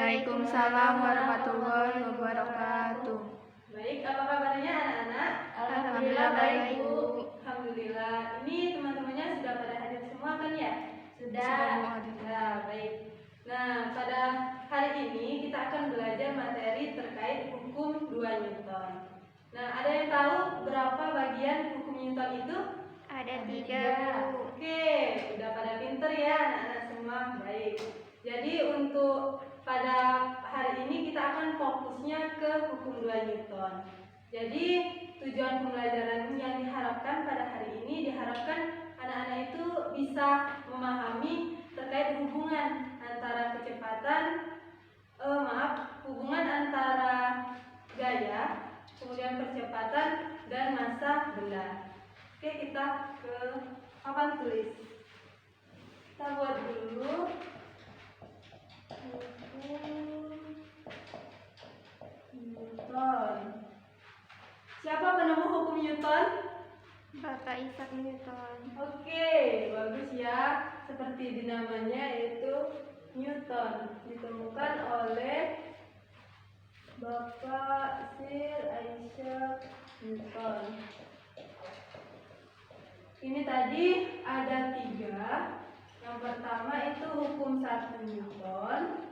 Waalaikumsalam warahmatullahi wabarakatuh. Baik, apa kabarnya anak-anak? Alhamdulillah baik, Bu. Alhamdulillah. Ini teman-temannya sudah pada hadir semua kan ya? Sudah hadir. Ya, baik. Nah, pada hari ini kita akan belajar materi terkait hukum 2 Newton. Nah, ada yang tahu berapa bagian hukum Newton itu? Ada 3, Bu. Oke, udah pada pinter ya anak-anak semua. Baik. Jadi untuk pada hari ini kita akan fokusnya ke hukum 2 Newton. Jadi tujuan pembelajaran yang diharapkan pada hari ini diharapkan anak-anak itu bisa memahami terkait hubungan antara hubungan antara gaya, kemudian percepatan dan massa benda. Oke, kita ke papan tulis. Kita buat dulu Newton. Siapa penemu hukum Newton? Bapak Isaac Newton. Oke, bagus ya. Seperti di namanya yaitu Newton. Ditemukan oleh Bapak Sir Isaac Newton. Ini tadi ada 3. Yang pertama itu hukum 1 Newton.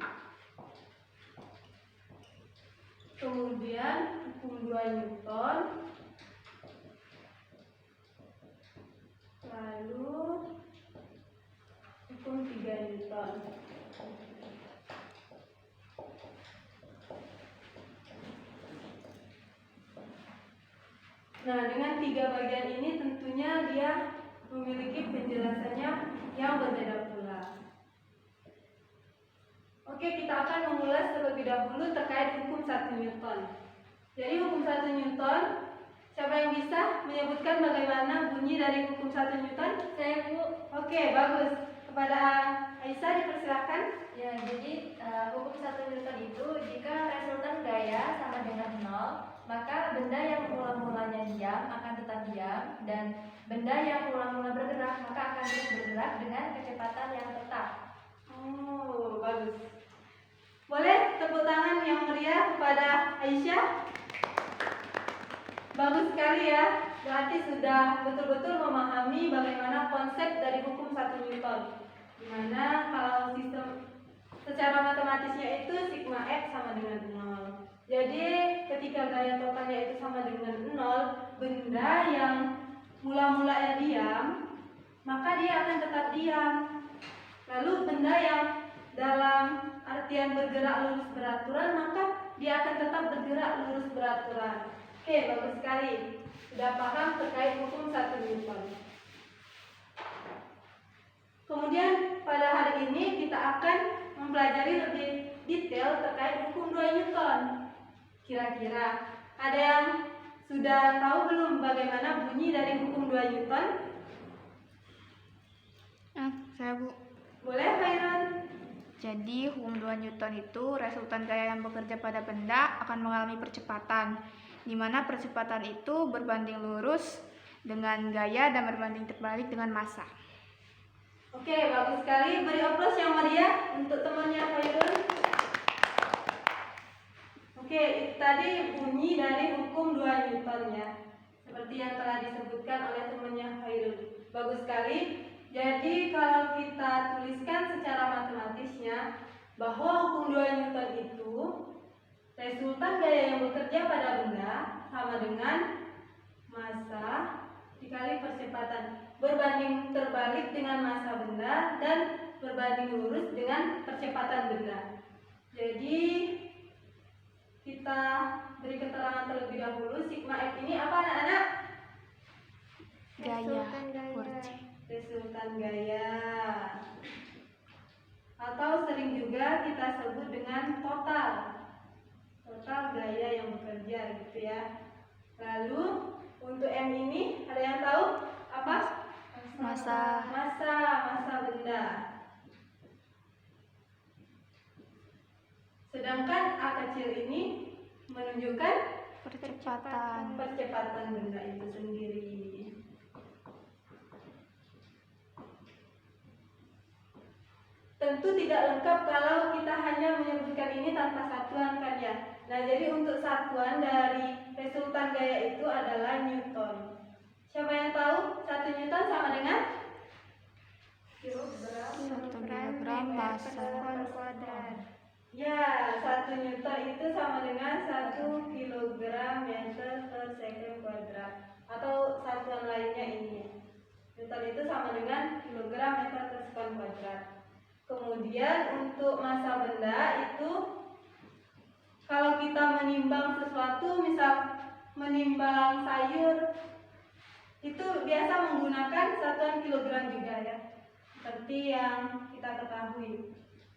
Kemudian hukum 2 Newton. Lalu hukum 3 Newton. Nah, dengan 3 bagian ini tentunya dia memiliki penjelasannya yang berbeda pula. Oke, kita akan mengulas terlebih dahulu terkait hukum 1 Newton. Jadi hukum 1 Newton, siapa yang bisa menyebutkan bagaimana bunyi dari hukum 1 Newton? Saya, Bu. Oke, bagus. Kepada Aisyah dipersilakan. Ya, jadi hukum 1 Newton itu jika resultan gaya sama dengan 0, maka benda yang mula-mulanya diam akan tetap diam, dan benda yang mula-mula bergerak maka akan terus bergerak dengan kecepatan yang tetap. Oh, bagus. Boleh tepuk tangan yang meriah kepada Aisyah? Bagus sekali ya. Berarti sudah betul-betul memahami bagaimana konsep dari hukum 1 Newton. Dimana kalau sistem secara matematisnya itu sigma F sama dengan 0. Jadi ketika gaya totalnya itu sama dengan 0, benda yang mula-mulanya diam, maka dia akan tetap diam. Lalu benda yang dalam artian bergerak lurus beraturan, maka dia akan tetap bergerak lurus beraturan. Oke, bagus sekali. Sudah paham terkait hukum 1 Newton. Kemudian pada hari ini kita akan mempelajari lebih detail terkait hukum 2 Newton. Kira-kira ada yang sudah tahu belum bagaimana bunyi dari hukum 2 Newton? Saya, Bu. Boleh, Khairun? Jadi hukum 2 Newton itu resultan gaya yang bekerja pada benda akan mengalami percepatan, di mana percepatan itu berbanding lurus dengan gaya dan berbanding terbalik dengan massa. Oke, bagus sekali. Beri aplaus yang meriah untuk temannya Khairun. Oke, itu tadi bunyi dari hukum 2 Newton ya. Seperti yang telah disebutkan oleh temannya Khairun. Bagus sekali. Jadi kalau kita tuliskan secara matematisnya bahwa hukum 2 Newton itu resultan gaya yang bekerja pada benda sama dengan massa dikali percepatan, berbanding terbalik dengan massa benda dan berbanding lurus dengan percepatan benda. Jadi kita beri keterangan terlebih dahulu, sigma F ini apa anak-anak? Gaya. Resultan gaya, atau sering juga kita sebut dengan total gaya yang bekerja gitu ya. Lalu untuk M ini ada yang tahu apa? Massa benda. Sedangkan A kecil ini menunjukkan percepatan benda itu sendiri. tentu tidak lengkap kalau kita hanya menyebutkan ini tanpa satuan kan ya. Nah, jadi untuk satuan dari resultan gaya itu adalah Newton. Siapa yang tahu 1 Newton sama dengan? kilogram massa kuadrat. Ya, 1 Newton itu sama dengan 1 kilogram meter per second kuadrat. Atau satuan lainnya ini. Newton itu sama dengan kilogram meter per second kuadrat. Kemudian untuk massa benda itu, kalau kita menimbang sesuatu, misal menimbang sayur, itu biasa menggunakan satuan kilogram juga ya. Seperti yang kita ketahui,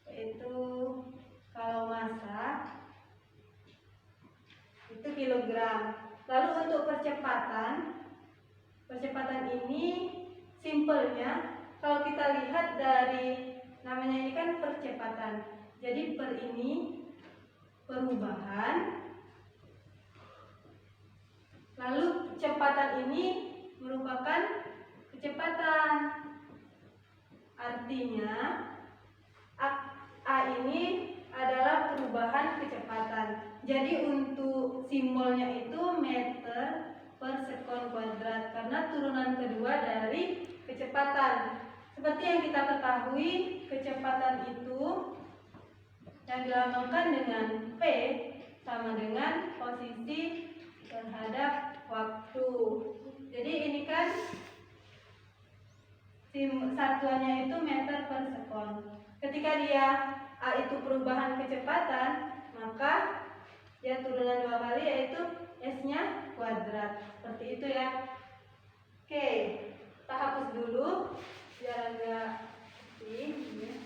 yaitu kalau massa itu kilogram. Lalu untuk percepatan ini simpelnya kalau kita lihat dari namanya ini kan percepatan. Jadi per ini perubahan, lalu kecepatan ini merupakan kecepatan. Artinya A ini adalah perubahan kecepatan. Jadi untuk simbolnya itu meter per sekon kuadrat karena turunan kedua dari kecepatan. Seperti yang kita ketahui, kecepatan itu yang dilambangkan dengan P sama dengan posisi terhadap waktu. Jadi ini kan satuannya itu meter per sekon. Ketika dia A itu perubahan kecepatan, maka dia turunan 2 kali yaitu S-nya kuadrat. Seperti itu ya. Oke, kita hapus dulu biar agak ini.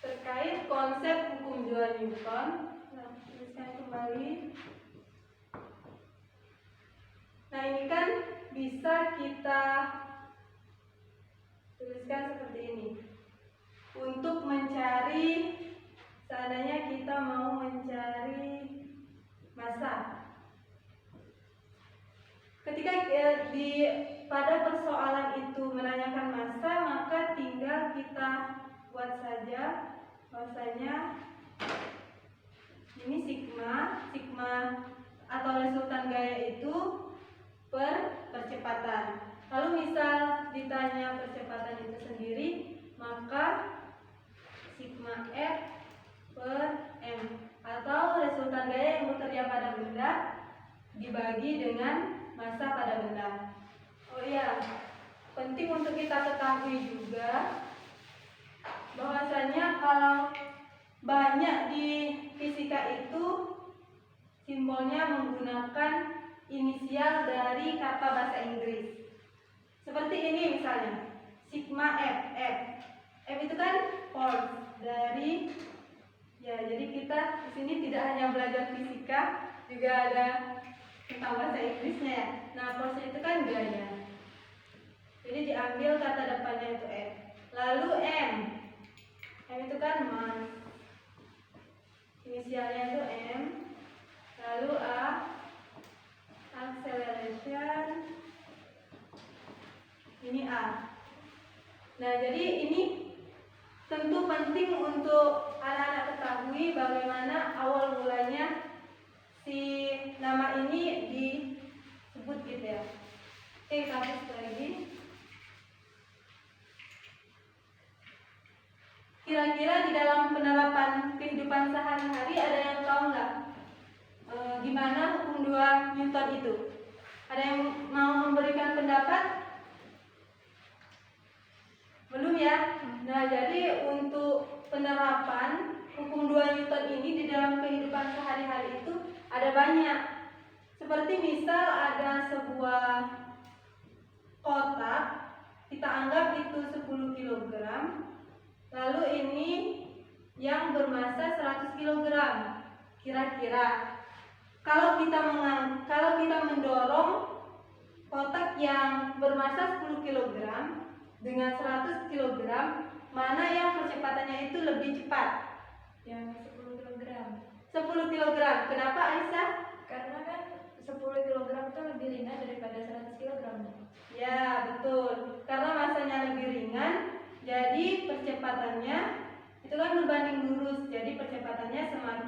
Terkait konsep hukum 2 Newton, tuliskan kembali. Nah, ini kan bisa kita tuliskan seperti ini. Untuk mencari, seandainya kita mau mencari massa. Ketika pada persoalan itu menanyakan massa, maka tinggal kita buat saja bahwasanya ini sigma atau resultan gaya itu per percepatan. Lalu misal ditanya percepatan itu sendiri, maka sigma F per M atau resultan gaya yang bekerja pada benda dibagi dengan massa pada benda. Oh iya, penting untuk kita ketahui juga bahwasanya kalau banyak di fisika itu simbolnya menggunakan inisial dari kata bahasa Inggris. Seperti ini misalnya, sigma F. F itu kan force dari, ya jadi kita di sini tidak hanya belajar fisika, juga ada tentang bahasa Inggrisnya ya. Nah, force itu kan gaya. Jadi diambil kata depannya itu F. Lalu M itu kan mass. Inisialnya itu M. Lalu A, acceleration. Ini A. Nah, jadi ini tentu penting untuk anak-anak ketahui bagaimana awal mulanya si nama ini disebut gitu ya. Oke, kita hapus lagi. Kira-kira di dalam penerapan kehidupan sehari-hari ada yang tahu nggak gimana hukum 2 Newton itu? Ada yang mau memberikan pendapat? Belum ya? Nah, jadi untuk penerapan hukum 2 Newton ini di dalam kehidupan sehari-hari itu ada banyak. Seperti misal ada sebuah kotak, kita anggap itu 10 kg. Lalu ini yang bermassa 100 kg. Kira-kira kalau kita mendorong kotak yang bermassa 10 kg dengan 100 kg, mana yang percepatannya itu lebih cepat? Yang 10 kg. 10 kg. Kenapa, Aisyah? Karena kan 10 kg itu lebih ringan daripada 100 kg.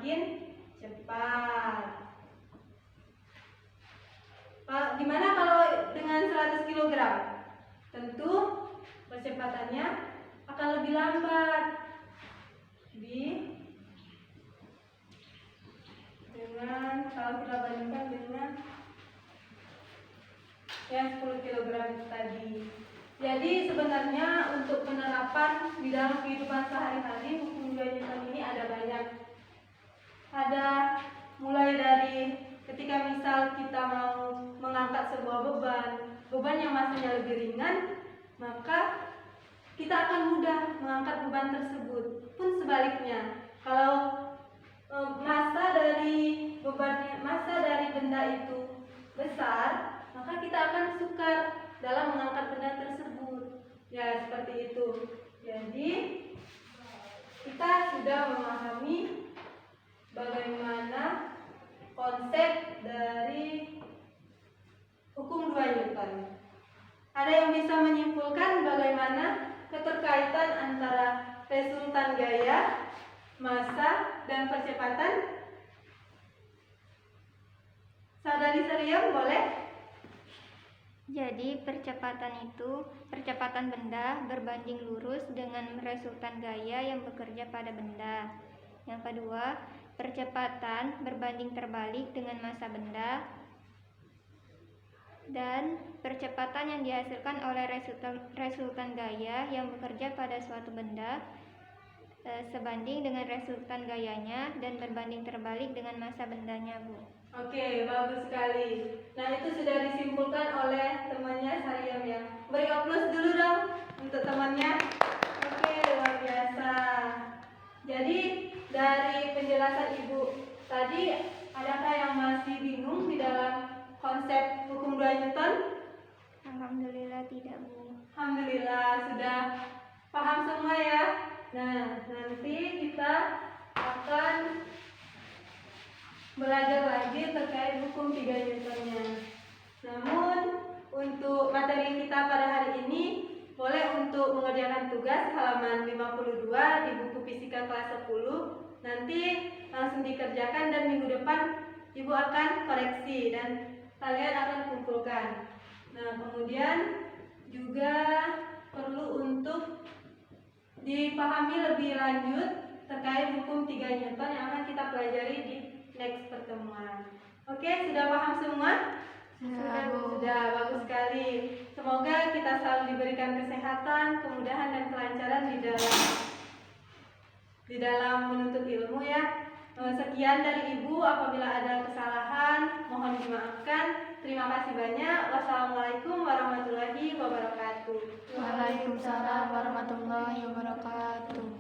semakin cepat. Gimana kalau dengan 100 kg? Tentu percepatannya akan lebih lambat. Kalau kita bandingkan dengan yang 10 kg itu tadi. Jadi sebenarnya untuk penerapan di dalam kehidupan sehari-hari hukum 2 Newton ini ada banyak. Ada mulai dari ketika misal kita mau mengangkat sebuah beban yang masanya lebih ringan, maka kita akan mudah mengangkat beban tersebut. Pun sebaliknya, kalau massa dari benda itu besar, maka kita akan sukar dalam mengangkat benda tersebut. Ya, seperti itu. Jadi kita sudah memahami bagaimana konsep dari hukum 2 Newton. Ada yang bisa menyimpulkan bagaimana keterkaitan antara resultan gaya, massa, dan percepatan? Saudari Seriam, boleh? Jadi percepatan benda berbanding lurus dengan resultan gaya yang bekerja pada benda. Yang kedua, percepatan berbanding terbalik dengan massa benda. Dan percepatan yang dihasilkan oleh resultan gaya yang bekerja pada suatu benda sebanding dengan resultan gayanya dan berbanding terbalik dengan massa bendanya, Bu. Oke, bagus sekali. Nah, itu sudah disimpulkan oleh temannya Sariam ya. Beri aplaus dulu dong untuk temannya. Oke, luar biasa. Jadi dari penjelasan Ibu tadi, adakah yang masih bingung di dalam konsep hukum 2 Newton? Alhamdulillah tidak, Bu. Alhamdulillah sudah paham semua ya. Nah, nanti kita akan belajar lagi terkait hukum 3 Newtonnya. Namun untuk materi kita pada hari ini boleh untuk mengerjakan tugas halaman 52 di buku fisika kelas 10. Nanti langsung dikerjakan dan minggu depan Ibu akan koreksi dan kalian akan kumpulkan. Nah, kemudian juga perlu untuk dipahami lebih lanjut terkait hukum 3 Newton yang akan kita pelajari di next pertemuan. Oke, sudah paham semua? Sudah, bagus sekali. Semoga kita selalu diberikan kesehatan, kemudahan dan kelancaran di dalam menuntut ilmu ya. Sekian dari Ibu, apabila ada kesalahan mohon dimaafkan. Terima kasih banyak. Wassalamualaikum warahmatullahi wabarakatuh. Waalaikumsalam warahmatullahi wabarakatuh.